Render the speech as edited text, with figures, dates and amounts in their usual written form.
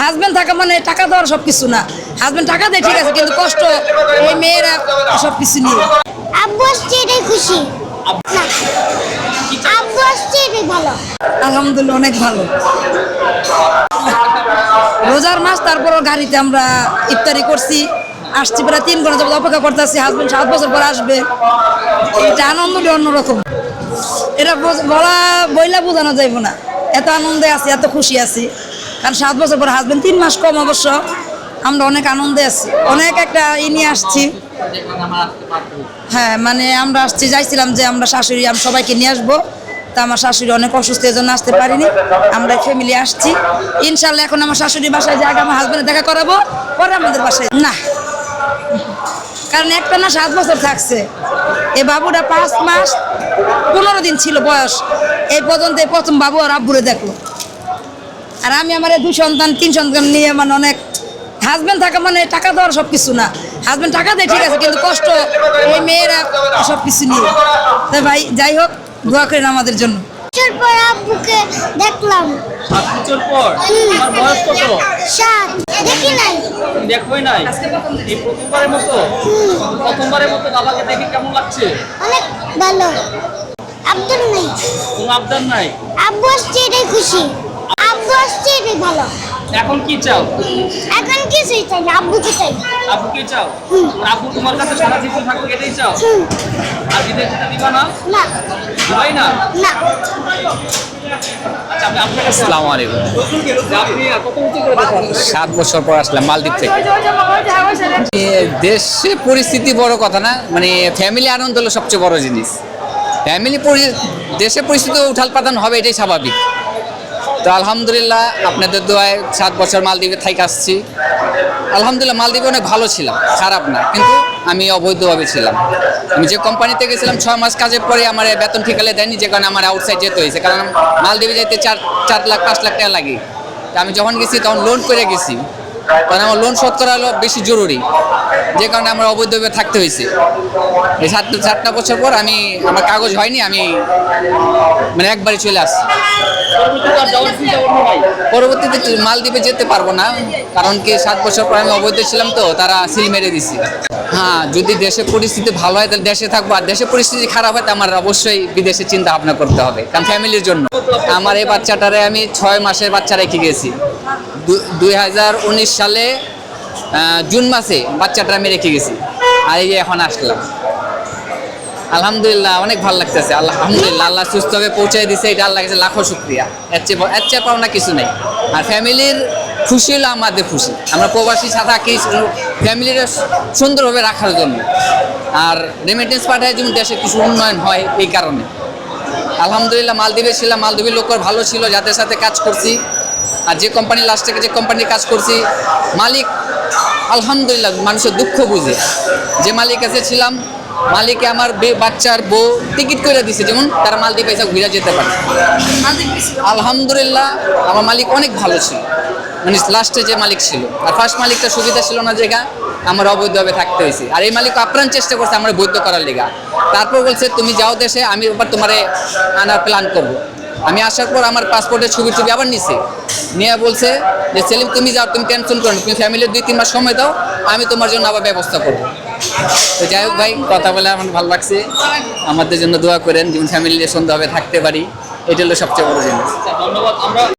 Husband থাকা মানে টাকা দেওয়ার সবকিছু না। হাজবেন্ড টাকা দেয় ঠিক আছে, কিন্তু কষ্ট এই মেয়েরা সবকিছু নিয়ে। আব্বু আসছে এটাই খুশি না, আব্বু আসছে এটাই ভালো। আলহামদুলিল্লাহ অনেক ভালো। রোজার মাস, তারপরও গাড়িতে আমরা ইফতারি করছি, আসছি প্রায় 3 ঘন্টা যাবত অপেক্ষা করতেছি। হাজবেন্ড 7 বছর পর আসবে, এটা আনন্দটা অন্যরকম। এটা বইলা বোঝানো যাইব না, এত আনন্দে আছি, এত খুশি আছি। কারণ 7 বছর পর হাজবেন্ড, 3 মাস কম অবশ্য, আমরা অনেক আনন্দে আছি। অনেক একটা নিয়ে আসছি। হ্যাঁ, মানে আমরা আসছি, যাইছিলাম যে আমরা শাশুড়ি সবাইকে নিয়ে আসবো। তা আমার শাশুড়ি অনেক অসুস্থ, এই জন্য আসতে পারিনি। আমরা ফ্যামিলি আসছি ইনশাল্লাহ। এখন আমার শাশুড়ি বাসায় যে আগে আমার হাজবেন্ডের দেখা করাবো, পরে আমাদের বাসায় না। কারণ একটা না 7 বছর থাকছে, এই বাবুটা 5 মাস 15 দিন ছিল বয়স। এই পর্যন্ত প্রথম বাবু আর আব্বুরে দেখলো। আর আমি আমার 2 সন্তান 3 সন্তান নিয়ে মানে অনেক, হাজবেন্ড থাকা মানে টাকা দেওয়ার সবকিছু না। হাজবেন্ড টাকা দেয় ঠিক আছে, কিন্তু কষ্ট এই মেয়েরা সবকিছু নিয়ে। তাই ভাই যাই হোক, দোয়া করেন আমাদের জন্য। বছর পর আব্বুকে দেখলাম। 7 বছর পর? তোমার বয়স কত? 7 দেখি নাই। দেখোই নাই? এই প্রথমবারের মতো? প্রথমবারের মতো বাবাকে দেখে কেমন লাগছে? অনেক ভালো। আব্দুল নাই, কোনো আবদার নাই? আব্বু আসছে এটাই খুশি, আব্বু আসছে এটাই ভালো। এখন কি চাও? এখন কিছুই চাই না, আব্বুকে চাই। আব্বুকে চাও? আব্বু তোমার কাছে সারা জীবন থাকবে, এটাই চাও? আর বিদেশ যেতে দিবা না? না দিবাই না? না। আচ্ছা, আমি আপনার কাছে আসসালামু আলাইকুম। আপনি কত উঁচু করে দেখান? 7 বছর পর আসলাম মালদ্বীপ থেকে। দেশে পরিস্থিতি বড় কথা না, মানে ফ্যামিলি আনন্দ হলো সবচেয়ে বড় জিনিস। দেশে পরিস্থিতি উঠাল পাতান হবে, এটাই স্বাভাবিক। তো আলহামদুলিল্লাহ আপনাদের দোয়ায় 7 বছর মালদ্বীপে থেকে আসছি। আলহামদুলিল্লাহ মালদ্বীপে অনেক ভালো ছিলাম, খারাপ না, কিন্তু আমি অবৈধভাবে ছিলাম। আমি যে কোম্পানিতে গেছিলাম 6 মাস কাজের পরে আমার বেতন ঠিকালে দেয়নি, যে কারণে আমার আউটসাইড যেতে হয়েছে। কারণ মালদ্বীপে যেতে 4 লাখ 5 লাখ টাকা লাগে। আমি যখন গেছি তখন লোন করে গেছি, কারণ আমার লোন শোধ করা হলো বেশি জরুরি, যে কারণে আমার অবৈধভাবে থাকতে হয়েছে। এই 7টা বছর পর আমার কাগজ হয়নি, আমি মানে একবারই চলে আসছি। পরবর্তীতে মালদ্বীপে যেতে পারবো না, কারণ কি 7 বছর পর আমি অবৈধ ছিলাম, তো তারা সিল মেরে দিছে। হ্যাঁ, যদি দেশের পরিস্থিতি ভালো হয় তাহলে দেশে থাকবো, আর দেশের পরিস্থিতি খারাপ হয় তো আমার অবশ্যই বিদেশে চিন্তা ভাবনা করতে হবে, কারণ ফ্যামিলির জন্য। আমার এই বাচ্চাটারে আমি 6 মাসের বাচ্চা রেখে গেছি। 2019 সালে জুন মাসে বাচ্চাটা আমি রেখে গেছি, আর এই যে এখন আসলাম। আলহামদুলিল্লাহ অনেক ভালো লাগতেছে। আলহামদুলিল্লাহ আল্লাহ সুস্থভাবে পৌঁছায় দিছে, এটা আল্লাহ কাছে লাখো শুকরিয়া। এর চেয়ে পাওনা কিছু নেই। আর ফ্যামিলির খুশি হলো আমাদের খুশি। আমরা প্রবাসী সাথে থাকি ফ্যামিলির সুন্দরভাবে রাখার জন্য, আর রেমিটেন্স পাঠায় যেমন দেশে কিছু উন্নয়ন হয় এই কারণে। আলহামদুলিল্লাহ মালদ্বীপে ছিলাম, মালদ্বীপের লোক ভালো ছিল, যাদের সাথে কাজ করছি। আর যে কোম্পানি লাস্ট থেকে যে কোম্পানির কাজ করছি, মালিক আলহামদুলিল্লাহ মানুষের দুঃখ বুঝে। যে মালিক কাছে ছিলাম, মালিকে আমার বাচ্চার বউ টিকিট করে দিছে, যেমন তারা মালদ্বীপে এসে ঘুরে যেতে পারে। আলহামদুলিল্লাহ আমার মালিক অনেক ভালো ছিল, মানে লাস্টে যে মালিক ছিল। আর ফার্স্ট মালিকটা সুবিধা ছিল না, জায়গা আমার অবৈধভাবে থাকতে হয়েছে। আর এই মালিক আপ্রাণ চেষ্টা করছে আমার বৈধ করার লেগা। তারপর বলছে তুমি যাও দেশে, আমি এবার তোমারে আনার প্ল্যান করবো। আমি আসার পর আমার পাসপোর্টের ছবি আবার নিছে, নিয়ে বলছে যে সেলিম তুমি যাও, তুমি টেনশন করো না, তুমি ফ্যামিলির 2-3 মাস সময় দাও, আমি তোমার জন্য আবার ব্যবস্থা করবো। তো যাই হোক ভাই, কথা বলে আমার ভালো লাগছে। আমাদের জন্য দোয়া করেন, যেমন ফ্যামিলি সুন্দরভাবে থাকতে পারি, এটা হলো সবচেয়ে বড় জিনিস। ধন্যবাদ। আমরা